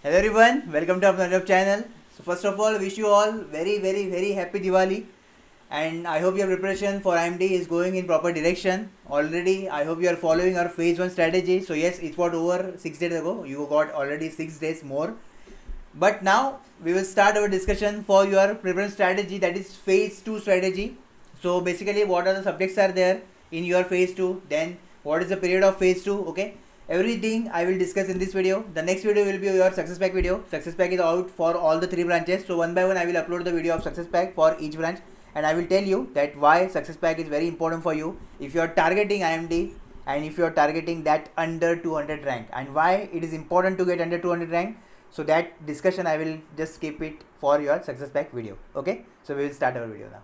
Hello everyone, welcome to our channel. So first of all, wish you all very happy Diwali, and I hope your preparation for IMD is going in proper direction. Already, I hope you are following our phase 1 strategy. So yes, it was over 6 days ago. You got already 6 days more. But now we will start our discussion for your preparation strategy, that is phase 2 strategy. So basically, what are the subjects are there in your phase 2, then what is the period of phase 2, okay? Everything I will discuss in this video. The next video will be your success pack video. Success pack is out for all the 3 branches. So one by one I will upload the video of success pack for each branch, and I will tell you that why success pack is very important for you if you are targeting IMD and if you are targeting that under 200 rank, and why it is important to get under 200 rank. So that discussion I will just keep it for your success pack video. Okay, so we will start our video now.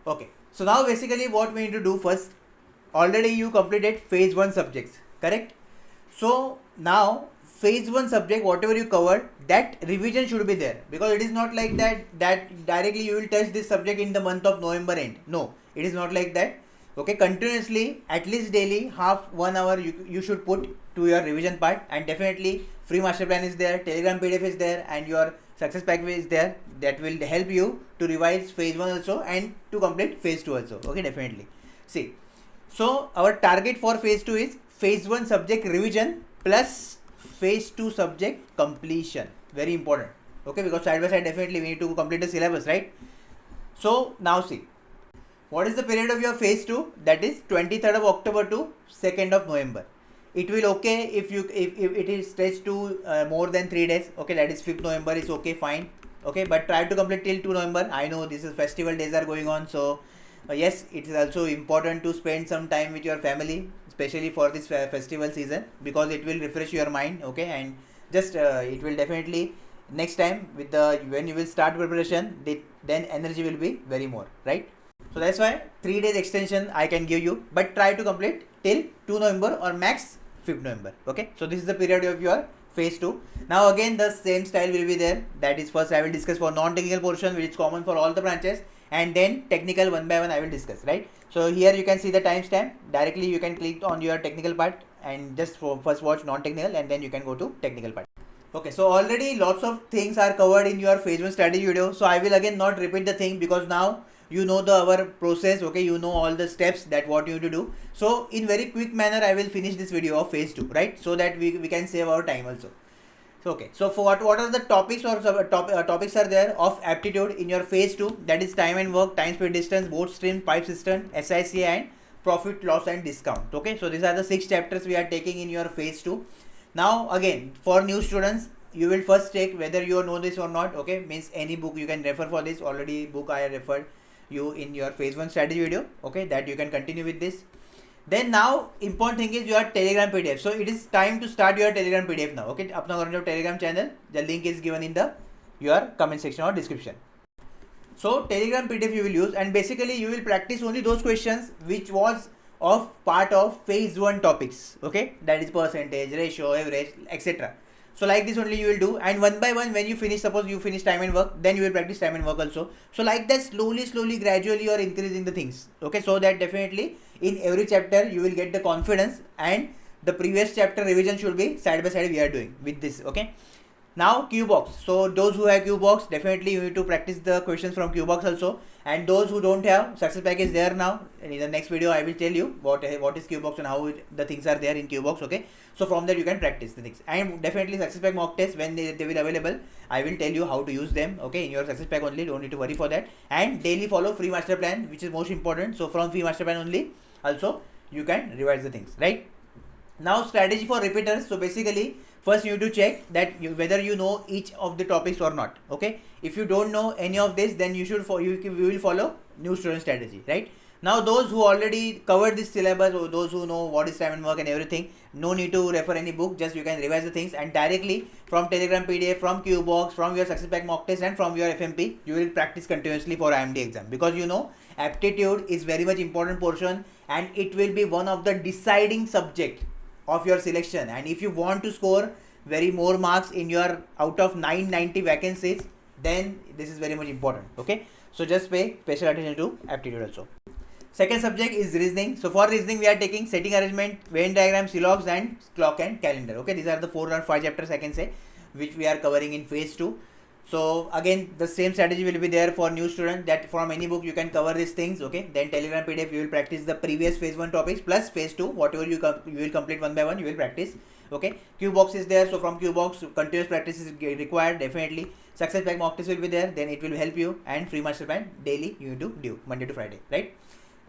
Okay, so now basically what we need to do first, already you completed phase 1 subjects, correct? So now phase 1 subject, whatever you covered, that revision should be there, because it is not like that directly you will test this subject in the month of November end. No, it is not like that. Okay, continuously at least daily half 1 hour you should put to your revision part, and definitely free master plan is there, telegram PDF is there, and your success pack is there. That will help you to revise phase 1 also and to complete phase 2 also. Okay, definitely. See, so our target for phase 2 is phase 1 subject revision plus phase 2 subject completion. Very important. Okay, because side by side definitely we need to complete the syllabus, right? So now see, what is the period of your phase 2? That is 23rd of October to 2nd of November. It will okay if it is stretched to more than 3 days. Okay, that is 5th November is okay, fine. Okay, but try to complete till 2 November. I know this is festival days are going on, so yes, it is also important to spend some time with your family, especially for this festival season, because it will refresh your mind. Okay, and just it will definitely next time with the when you will start preparation, then energy will be very more, right? So that's why 3 days extension I can give you, but try to complete till 2 November or max 5th November. Okay, so this is the period of your phase 2. Now again the same style will be there. That is, first I will discuss for non-technical portion, which is common for all the branches, and then technical one by one I will discuss, right? So here you can see the timestamp. Directly you can click on your technical part and just first watch non-technical, and then you can go to technical part. Okay, so already lots of things are covered in your phase 1 strategy video, so I will again not repeat the thing, because now you know our process. Okay, you know all the steps that what you need to do. So in very quick manner I will finish this video of phase 2, right? So that we can save our time also. So okay, so for what are the topics or topics are there of aptitude in your phase 2? That is time and work, time, speed, distance, board stream, pipe system, SICA, and profit, loss and discount. Okay, so these are the 6 chapters we are taking in your phase 2. Now again, for new students, you will first check whether you know this or not. Okay, means any book you can refer for this. Already book I referred you in your phase 1 strategy video. Okay, that you can continue with this. Then now important thing is your telegram PDF. So it is time to start your telegram PDF now. Okay, अपना telegram channel, the link is given in the your comment section or description. So telegram PDF you will use, and basically you will practice only those questions which was of part of phase 1 topics. Okay, that is percentage, ratio, average, etc. So like this only you will do, and one by one when you finish, suppose you finish time and work, then you will practice time and work also. So like that slowly gradually you are increasing the things. Okay, so that definitely in every chapter you will get the confidence, and the previous chapter revision should be side by side we are doing with this. Okay, now QBox. So those who have QBox, definitely you need to practice the questions from QBox also, and those who don't have, success pack is there now. In the next video I will tell you what is QBox and how the things are there in QBox. Okay, so from there you can practice the things, and definitely success pack mock test when they will available, I will tell you how to use them. Okay, in your success pack only, don't need to worry for that. And daily follow free master plan, which is most important. So from free master plan only also you can revise the things, right? Now strategy for repeaters. So basically first you need to check that whether you know each of the topics or not. Okay, if you don't know any of this, then you will follow new student strategy, right? Now those who already covered this syllabus, or those who know what is time and work and everything, no need to refer any book, just you can revise the things, and directly from telegram PDF, from QBox, from your success pack mock test, and from your FMP, you will practice continuously for IMD exam, because you know aptitude is very much important portion, and it will be one of the deciding subject of your selection. And if you want to score very more marks in your out of 990 vacancies, then this is very much important. Okay, so just pay special attention to aptitude also. Second subject is reasoning. So for reasoning we are taking setting arrangement, Venn diagram, Silogs, and clock and calendar. Okay, these are the 4 or 5 chapters I can say. which we are covering in phase 2. So again, the same strategy will be there for new student, that from any book you can cover these things. Okay, then Telegram PDF you will practice the previous phase 1 topics plus phase 2, whatever you will complete one by one, you will practice. Okay, Qbox is there, so from Qbox continuous practice is required definitely. Success Pack mock test will be there, then it will help you, and free master plan daily you do Monday to Friday, right?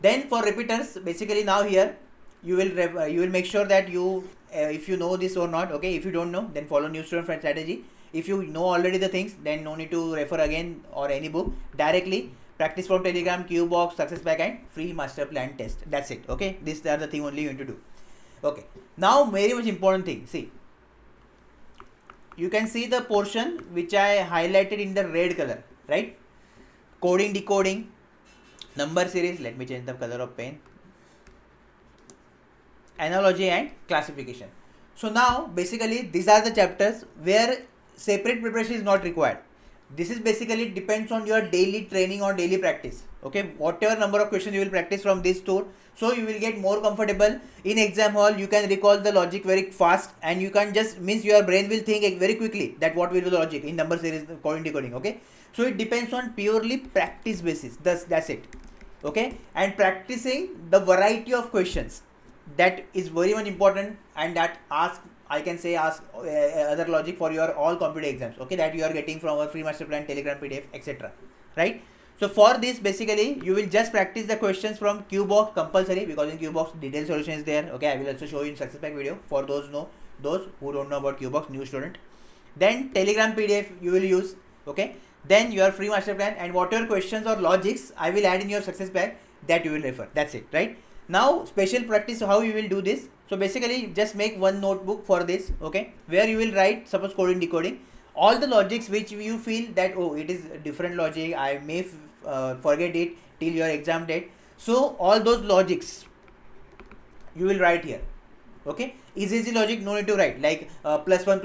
Then for repeaters, basically now here you will make sure that you if you know this or not. Okay, if you don't know, then follow new student friend strategy. If you know already the things, then no need to refer again or any book, directly practice from Telegram, Qbox, Success Pack and free master plan test. That's it. Okay, these are the thing only you need to do. Okay, now very much important thing, see, you can see the portion which I highlighted in the red color, right? Coding, decoding, number series, let me change the color of pen, analogy and classification. So now basically these are the chapters where separate preparation is not required. This is basically depends on your daily training or daily practice. Okay, whatever number of questions you will practice from this tour, so you will get more comfortable in exam hall. You can recall the logic very fast, and you can just means your brain will think very quickly that what will be the logic in number series, coding, decoding. Okay, so it depends on purely practice basis. That's it. Okay, and practicing the variety of questions, that is very much important, and that ask other logic for your all competitive exams. Okay, that you are getting from our free master plan, Telegram PDF, etc. Right? So for this, basically you will just practice the questions from Qbox compulsory, because in Qbox detailed solution is there. Okay, I will also show you in Success Pack video for those who don't know about Qbox, new student. Then Telegram PDF you will use. Okay, then your free master plan, and whatever questions or logics I will add in your Success Pack, that you will refer. That's it, right? Now special practice, how you will do this. So basically just make one notebook for this, okay, where you will write, suppose coding, decoding, all the logics which you feel that, oh, it is different logic, I may forget it till your exam date. So all those logics you will write here. Okay, easy logic, no need to write like plus one,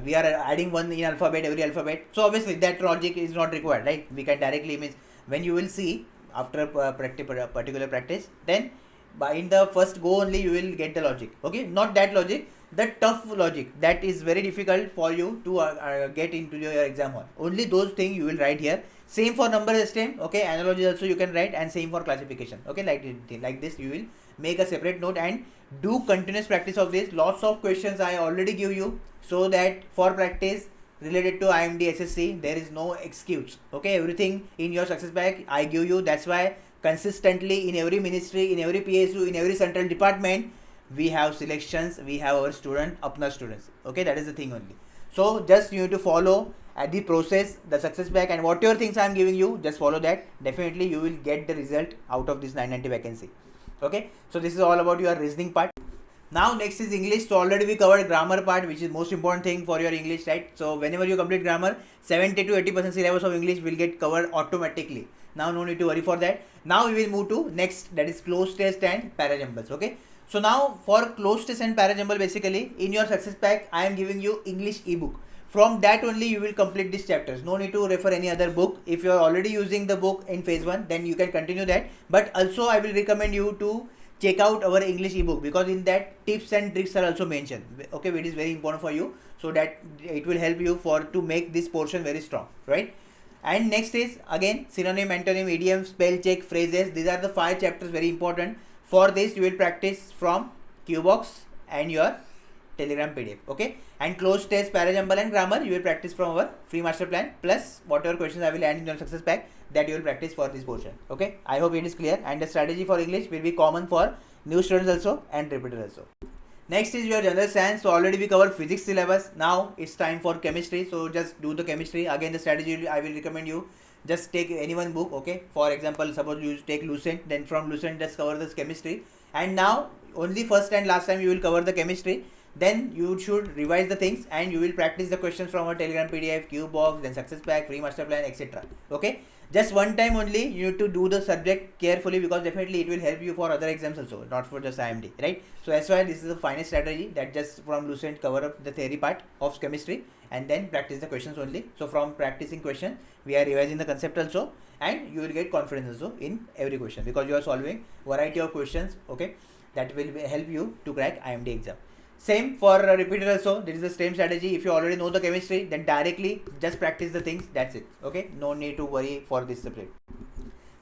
we are adding one in alphabet, every alphabet. So obviously that logic is not required, right? We can directly, means when you will see after particular practice, then by in the first go only you will get the logic. Okay, not that logic, the tough logic that is very difficult for you to get into your exam hall. Only those things you will write here. Same for number system. Okay, analogy also you can write, and same for classification. Okay, like this you will make a separate note and do continuous practice of this. Lots of questions I already give you, so that for practice related to IMD SSC there is no excuse. Okay, everything in your Success Pack I give you. That's why consistently in every ministry, in every PSU, in every central department, we have selections, we have our apna students. Okay, that is the thing only. So just you need to follow the process, the Success Pack, and whatever things I am giving you, just follow that. Definitely you will get the result out of this 990 vacancy. Okay, so this is all about your reasoning part. Now next is English. So already we covered grammar part, which is most important thing for your English, right? So whenever you complete grammar, 70 to 80% syllabus of English will get covered automatically. Now no need to worry for that. Now we will move to next, that is closed test and parajumbles. Okay, so now for closed test and parajumble, basically in your Success Pack I am giving you English ebook. From that only you will complete these chapters. No need to refer any other book. If you are already using the book in phase 1, then you can continue that. But also I will recommend you to check out our English ebook, because in that tips and tricks are also mentioned. Okay, which is very important for you, so that it will help you to make this portion very strong, right? And next is again synonym, antonym, idiom, spell check, phrases. These are the 5 chapters, very important. For this you will practice from Qbox and your Telegram PDF. Okay, and closed test, parajumble and grammar you will practice from our free master plan, plus whatever questions I will add in your Success Pack, that you will practice for this portion. Okay, I hope it is clear, and the strategy for English will be common for new students also and repeaters also. Next is your general science. So already we covered physics syllabus. Now it's time for chemistry. So just do the chemistry. Again, the strategy I will recommend you, just take any one book. Okay, for example, suppose you take Lucent, then from Lucent just cover this chemistry. And now only first and last time you will cover the chemistry. Then you should revise the things, and you will practice the questions from our Telegram PDF, Qbox, then Success Pack, free master plan, etc. Okay, just one time only you need to do the subject carefully, because definitely it will help you for other exams also, not for just IMD, right? So that's why this is the finest strategy, that just from Lucent cover up the theory part of chemistry and then practice the questions only. So from practicing question we are revising the concept also, and you will get confidence also in every question, because you are solving variety of questions. Okay, that will help you to crack IMD exam. Same for repeater also. This is the same strategy. If you already know the chemistry, then directly just practice the things. That's it. Okay. No need to worry for this separate.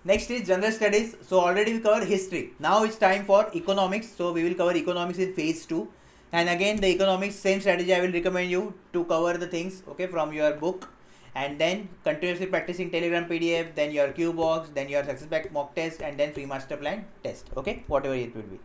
Next is general studies. So already we covered history. Now it's time for economics. So we will cover economics in phase 2. And again the economics same strategy I will recommend you to cover the things, okay, from your book, and then continuously practicing Telegram PDF, then your Q box, then your success pack mock test, and then free master plan test, okay, whatever it will be.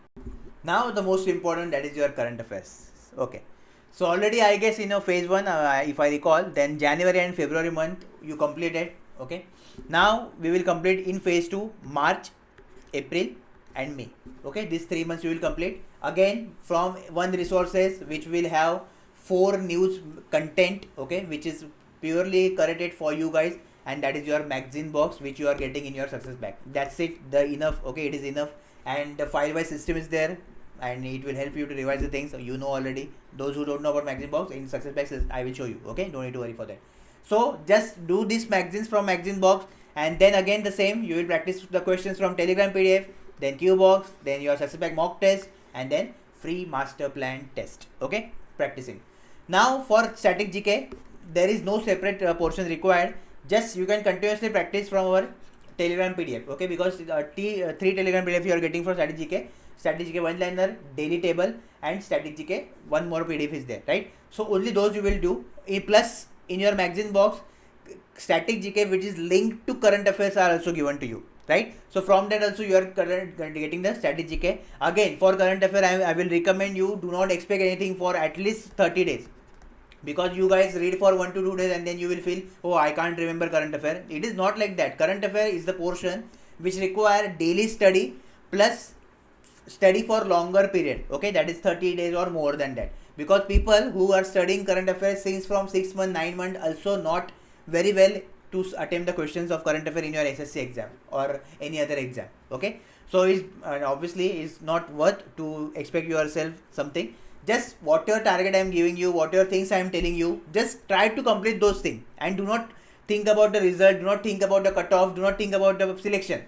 Now the most important, that is your current affairs. Okay, so already I guess in phase 1, if I recall, then January and February month you completed. Okay, now we will complete in phase 2 March, April and May. Okay, these 3 months you will complete again from one resources which will have 4 news content, okay, which is purely curated for you guys, and that is your magazine box which you are getting in your success pack. That's it, the enough. Okay, it is enough. And the file wise system is there, and it will help you to revise the things you know already. Those who don't know about magazine box, in success packs I will show you. Okay, don't need to worry for that. So just do these magazines from magazine box, and then again the same, you will practice the questions from Telegram PDF, then Q box, then your success pack mock test, and then free master plan test. Okay, practicing. Now for static GK, there is no separate portion required. Just you can continuously practice from our Telegram PDF. Okay, because 3 Telegram PDF you are getting for static GK one liner, daily table, and static GK one more PDF is there, right? So only those you will do. Plus in your magazine box, static GK which is linked to current affairs are also given to you, right? So from that also you are getting the static GK. Again for current affair, I will recommend you do not expect anything for at least 30 days, because you guys read for 1 to 2 days and then you will feel, oh, I can't remember current affair. It is not like that. Current affair is the portion which require daily study plus study for longer period. Okay, that is 30 days or more than that, because people who are studying current affairs since from 6 months 9 months also not very well to attempt the questions of current affair in your SSC exam or any other exam. Okay, so it's obviously it's not worth to expect yourself something. Just whatever target I am giving you, whatever things I am telling you, just try to complete those things, and do not think about the result, do not think about the cutoff, do not think about the selection.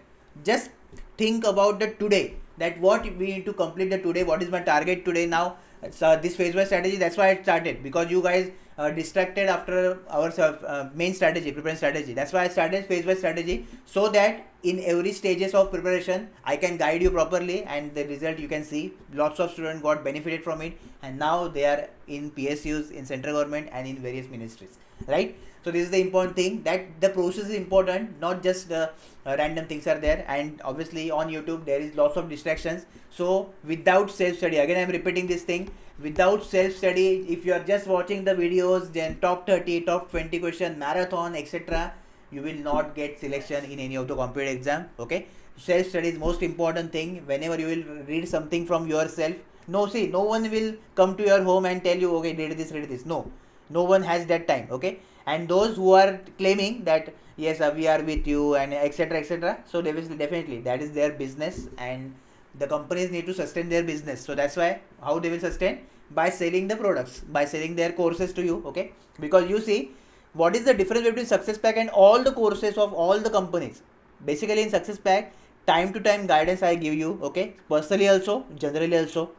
Just think about the today, that what we need to complete the today, what is my target today. Now this phase wise strategy, that's why I started, because you guys distracted after our main strategy, preparation strategy. That's why I started phase wise strategy, so that in every stages of preparation I can guide you properly, and the result you can see. Lots of students got benefited from it, and now they are in PSUs, in central government, and in various ministries, right? So this is the important thing, that the process is important, not just the random things are there. And obviously on YouTube there is lots of distractions. So without self study, again I am repeating this thing, without self study, if you are just watching the videos, then top 30, top 20 question, marathon, etc., you will not get selection in any of the competitive exam. Okay, self study is most important thing. Whenever you will read something from yourself, no one will come to your home and tell you, okay, read this. No one has that time. Okay, and those who are claiming that yes, we are with you and etc., so they will definitely, that is their business, and the companies need to sustain their business. So that's why how they will sustain, by selling the products, by selling their courses to you. Okay, because you see, what is the difference between success pack and all the courses of all the companies? Basically in success pack, time to time guidance I give you, okay, personally also, generally also.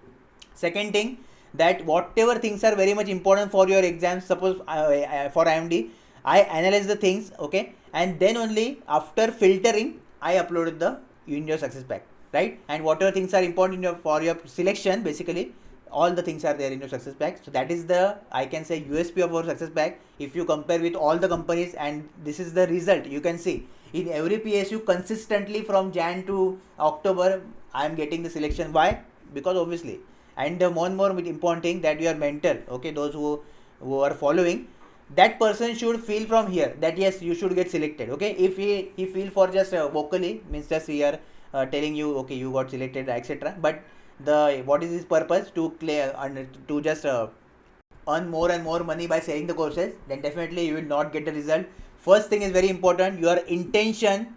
Second thing, that whatever things are very much important for your exams, suppose for IMD, I analyze the things, okay, and then only after filtering I uploaded the in your success pack, right? And whatever things are important for your selection, basically all the things are there in your success pack. So that is the, I can say, USP of our success pack. If you compare with all the companies, and this is the result, you can see in every PSU consistently from Jan to October I am getting the selection. Why? Because obviously, and the more and more important thing, that your mentor, okay, those who are following, that person should feel from here that yes, you should get selected. Okay, if he feel for just vocally, means just we are telling you, okay, you got selected, etc., but the what is his purpose, to clear and to just earn more and more money by selling the courses, then definitely you will not get the result. First thing is very important, your intention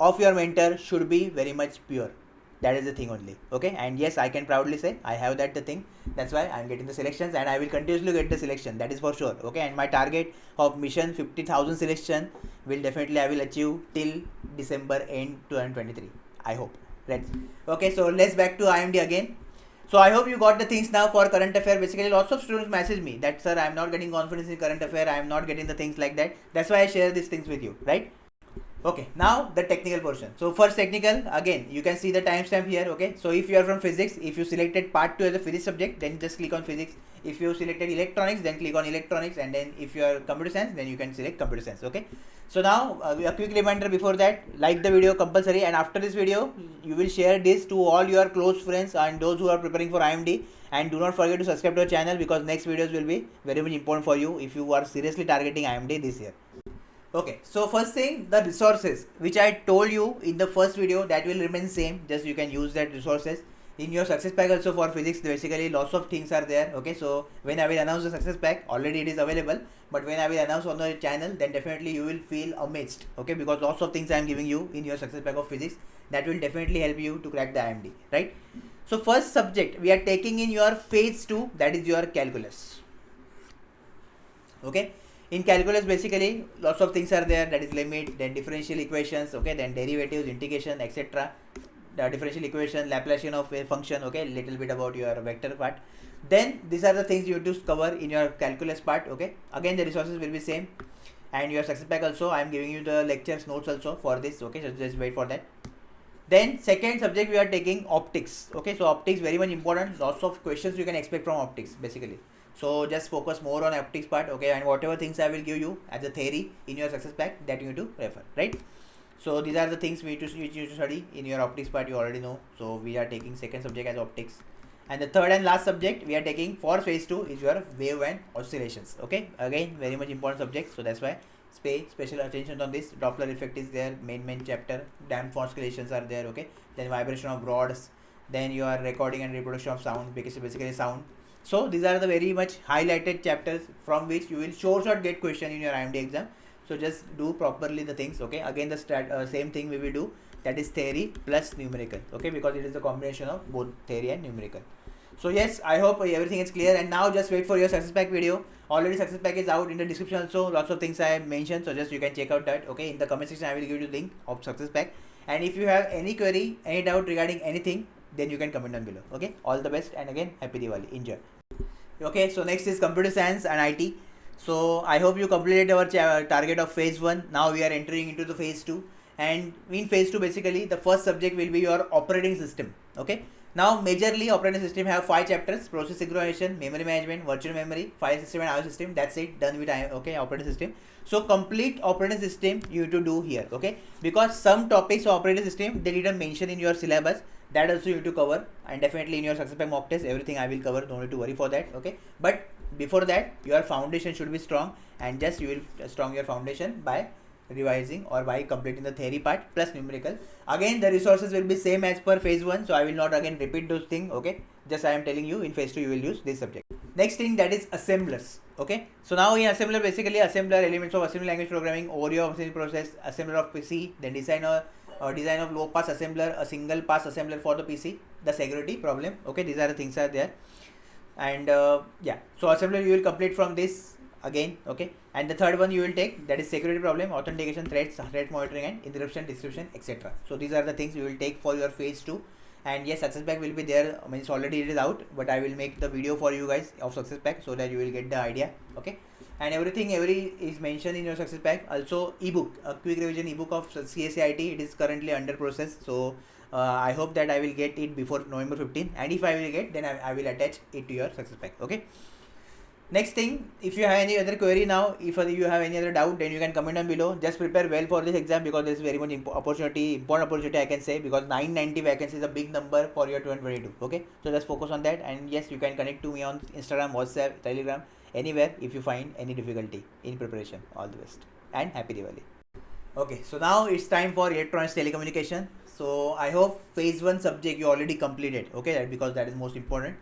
of your mentor should be very much pure. That is the thing only. Okay, and yes, I can proudly say I have that the thing. That's why I am getting the selections, and I will continuously get the selection, that is for sure. Okay, and my target of mission 50,000 selection will definitely I will achieve till December end 2023, I hope. Right. Okay, so let's back to IMD again. So I hope you got the things now for current affair. Basically, lots of students message me that sir, I am not getting confidence in current affair. I am not getting the things like that. That's why I share these things with you, right? Okay, now the technical portion. So first technical, again, you can see the timestamp here, okay? So if you are from physics, if you selected part 2 as a physics subject, then just click on physics. If you selected electronics, then click on electronics, and then if you are computer science, then you can select computer science, okay? So now, a quick reminder before that, like the video compulsory, and after this video, you will share this to all your close friends and those who are preparing for IMD, and do not forget to subscribe to our channel because next videos will be very much important for you if you are seriously targeting IMD this year. Okay, so first thing, the resources which I told you in the first video, that will remain same, just you can use that resources in your success pack also. For physics, basically lots of things are there, okay? So when I will announce the success pack, already it is available, but when I will announce on the channel, then definitely you will feel amazed, okay? Because lots of things I am giving you in your success pack of physics, that will definitely help you to crack the IMD, right? So first subject we are taking in your phase 2, that is your calculus, okay? In calculus, basically lots of things are there, that is limit, then differential equations, okay, then derivatives, integration, etc. The differential equation, Laplacian of a function, okay, little bit about your vector part. Then these are the things you have to cover in your calculus part, okay. Again, the resources will be same, and your success pack also I am giving you the lectures notes also for this, okay, so just wait for that. Then second subject we are taking optics, okay. So optics very much important, lots of questions you can expect from optics basically. So just focus more on optics part, okay, and whatever things I will give you as a theory in your success pack, that you need to refer, right? So these are the things we need to study in your optics part, you already know. So we are taking second subject as optics, and the third and last subject we are taking for phase 2 is your wave and oscillations, okay. Again, very much important subject, so that's why pay special attention on this. Doppler effect is there, main chapter. Damped oscillations are there, okay. Then vibration of rods, then your recording and reproduction of sound, because basically sound. So these are the very much highlighted chapters from which you will sure get question in your IMD exam. So just do properly the things, okay. Again, the same thing we will do, that is theory plus numerical, okay, because it is a combination of both theory and numerical. So yes, I hope everything is clear, and now just wait for your success pack video. Already success pack is out in the description also, lots of things I have mentioned, so just you can check out that, okay. In the comment section I will give you the link of success pack, and if you have any query, any doubt regarding anything, then you can comment down below, okay. All the best, and again, happy Diwali, enjoy. Okay, so next is computer science and IT. So I hope you completed our target of phase 1. Now we are entering into the phase 2, and in phase 2 basically the first subject will be your operating system, okay. Now majorly operating system have 5 chapters: process synchronization, memory management, virtual memory, file system and IO system. That's it, done with okay, operating system. So complete operating system you need to do here, okay, because some topics of operating system they didn't mention in your syllabus, that also you need to cover, and definitely in your success pack mock test everything I will cover, don't need to worry for that, okay. But before that your foundation should be strong, and just you will strong your foundation by revising or by completing the theory part plus numerical. Again, the resources will be same as per phase 1, so I will not again repeat those things, okay. Just I am telling you in phase 2 you will use this subject. Next thing, that is assemblers, okay. So now in assembler, basically assembler, elements of assembly language programming, overview of assembly process, assembler of PC, then design of low pass assembler, a single pass assembler for the PC, the security problem, okay. These are the things are there, and yeah, so assembler you will complete from this again, okay. And the third one you will take, that is security problem, authentication, threat monitoring, and encryption, description, etc. So these are the things you will take for your phase 2. And yes, success pack will be there, means already it is out, but I will make the video for you guys of success pack so that you will get the idea, okay. And everything is mentioned in your success pack. Also ebook, a quick revision ebook of CSCIT, it is currently under process, so I hope that I will get it before November 15, and if I will get, then I will attach it to your success pack, okay. Next thing, if you have any other query now, if you have any other doubt, then you can comment down below. Just prepare well for this exam, because this is very much important opportunity I can say, because 990 vacancies is a big number for your 2022, okay. So just focus on that, and yes, you can connect to me on Instagram, WhatsApp, Telegram, anywhere if you find any difficulty in preparation. All the best and happy Diwali. Okay, so now it's time for electronics telecommunication. So I hope phase 1 subject you already completed, okay, because that is most important.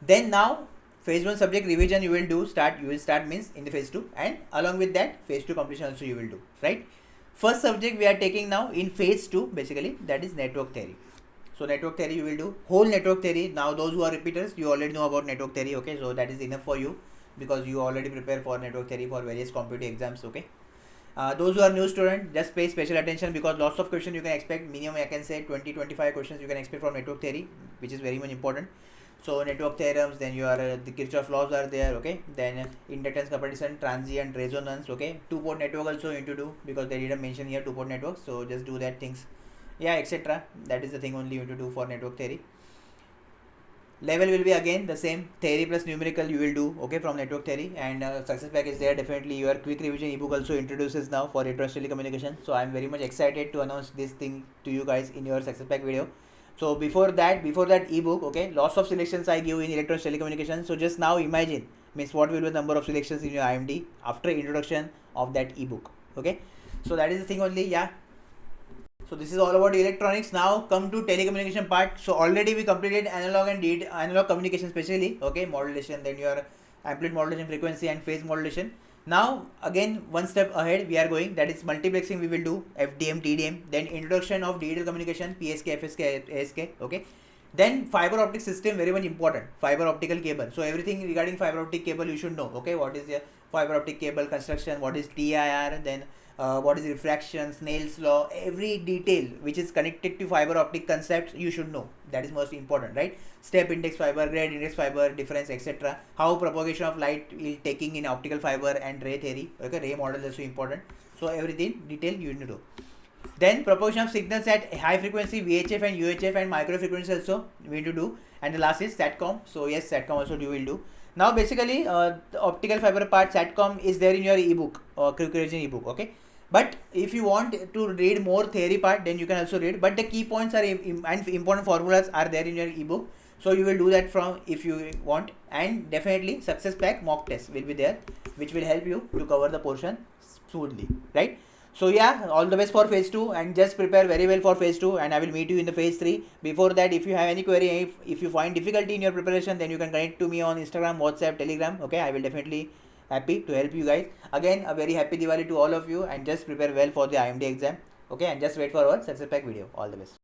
Then now phase 1 subject revision you will start means in the phase 2, and along with that phase 2 completion also you will do, right. First subject we are taking now in phase 2 basically, that is network theory. So network theory you will do whole network theory. Now those who are repeaters, you already know about network theory, okay. So that is enough for you, because you already prepare for network theory for various competitive exams, okay. Those who are new student, just pay special attention, because lots of questions you can expect, minimum I can say 20-25 questions you can expect from network theory, which is very much important. So network theorems, then your the Kirchhoff laws are there, okay. Then inductance, comparison, transient, resonance, okay. Two-port network also you need to do, because they didn't mention here two-port network, so just do that things, yeah, etc. That is the thing only you need to do for network theory. Level will be again the same, theory plus numerical you will do, okay, from network theory. And success pack is there definitely. Your quick revision ebook also introduces now for retrans telecommunication, so I'm very much excited to announce this thing to you guys in your success pack video. So before that ebook, okay, lots of selections I give in electronics telecommunication. So just now imagine, means what will be the number of selections in your IMD after introduction of that ebook, okay. So that is the thing only, yeah. So this is all about electronics. Now come to telecommunication part. So already we completed analog and analog communication specially, okay, modulation, then your amplitude modulation, frequency and phase modulation. Now again one step ahead we are going, that is multiplexing we will do, FDM, TDM, then introduction of digital communication, PSK, FSK, ASK, okay. Then fiber optic system, very much important, fiber optical cable. So everything regarding fiber optic cable you should know, okay. What is the fiber optic cable construction, what is TIR, then what is refraction, Snell's law, every detail which is connected to fiber optic concepts you should know. That is most important, right? Step index fiber, grade index fiber, difference, etc. How propagation of light is taking in optical fiber and ray theory, okay. Ray model is also important. So everything detail you need to know. Then propagation of signals at high frequency, VHF and UHF and micro frequency also we need to do. And the last is SATCOM. So yes, SATCOM also you will do. Now basically the optical fiber part, SATCOM, is there in your ebook or quick revision ebook, okay. But if you want to read more theory part, then you can also read, but the key points are and important formulas are there in your ebook, so you will do that from if you want. And definitely success pack mock test will be there, which will help you to cover the portion smoothly, right? So yeah, all the best for phase 2, and just prepare very well for phase 2, and I will meet you in the phase 3. Before that, if you have any query, if you find difficulty in your preparation, then you can connect to me on Instagram, WhatsApp, Telegram, okay. I will definitely happy to help you guys. Again, a very happy Diwali to all of you, and just prepare well for the IMD exam, okay. And just wait for our success pack video. All the best.